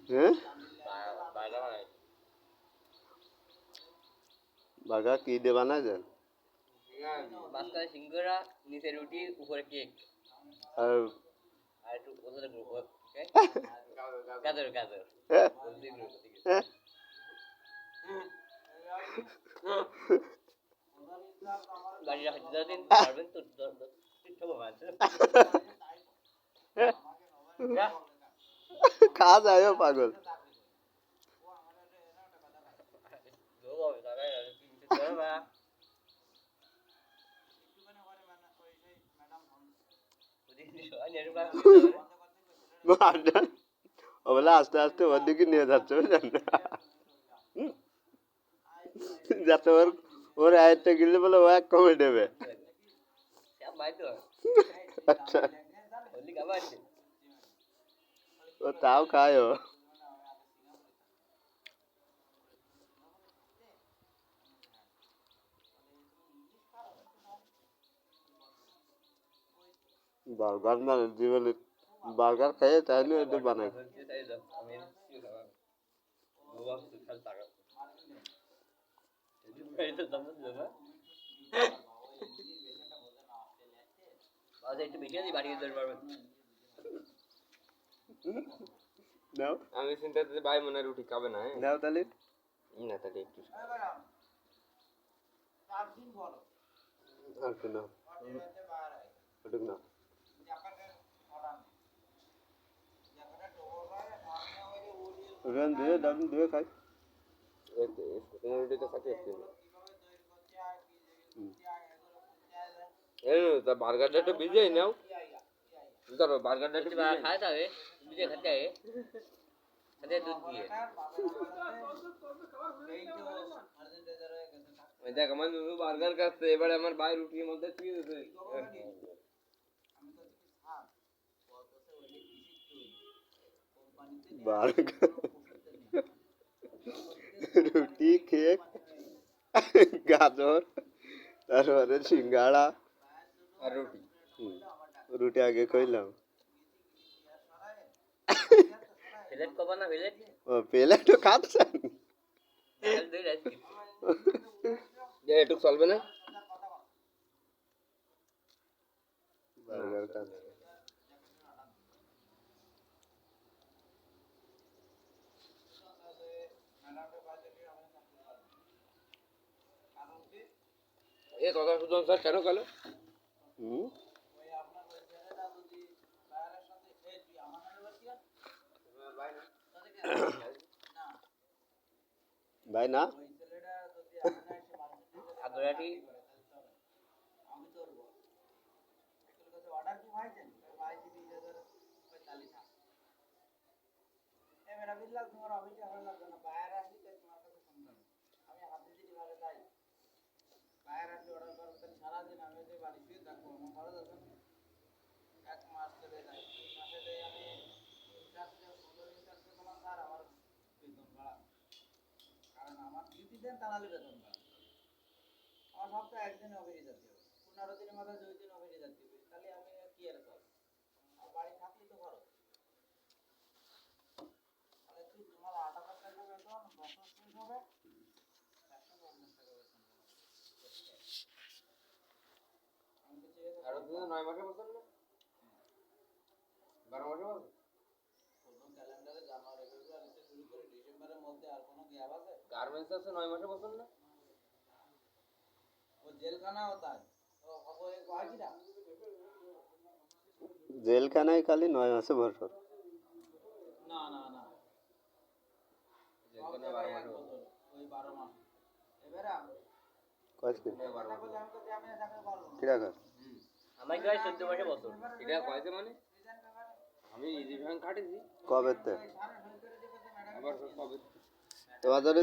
হ্যাঁ বার্গার কি দিয়ে বানাইছেন? মাঝখানে সিঙ্গারা, নিচে রুটি, উপরে কেক আর আর একটু গাজর গাজর গাড়িটা হচ্ছে দিন পারবেন তো খাওয়া যায় পাগল। ও বলে আস্তে আস্তে ওর দিকে নিয়ে যাচ্ছে বুঝলেন, যাতে ওর আয়ত্তে গেলে বলে ও এক কমে দেবে। আচ্ছা ও তাও খায় ও। বার্গার মানে জীবনে বার্গার খেয়ে তাহলে এটা বানাই। আমি চিন্তা করছি ভাই মনে হয় রুটি খাবে না। নাও তাহলে না তাহলে একটু আচ্ছা না ওটুক না ওখান দিয়ে ডাল দিয়ে খাই। রুটিতে খাতে আসছি তা বার্গারটা একটু ভিজিয়ে নাও। ধরো বার্গারটা একটু খায় থাকে ভিজে খেতে হয় সাথে দুধ দিয়ে দেখ আমার নুনু বার্গার খাচ্ছে, এবারে আমার ভাই রুটির মধ্যে দিয়ে দিতে বার্গার রুটি কেক গাজর তারপরে সিঙ্গাড়া আর রুটি রুটি আগে কইলাম। প্লেট কবা না প্লেট ও প্লেটও খাচ্ছেন? এটুক চলবে না। বার্গার খাচ্ছে এ কথা সুজন স্যার কেন গেল? ভাই না আগ্রাটি আর 9 মাসে বসেন না 12 মাসে বসেন गारमेंट्स से 9 मासे बसन ना वो जेल खाना होता है तो वो एक वाजिरा জেলখানায় খালি 9 মাসে বছর ना ना ना जेलखाना 12 मासे ওই 12 মাস এবারে কত কি 12 মাস কিরা কর আমার গায় 14 মাসে বছর এটা কয়তে মানে আমি ইজি ভ্যান কাটেছি কবেতে আবার কবে তোমাদের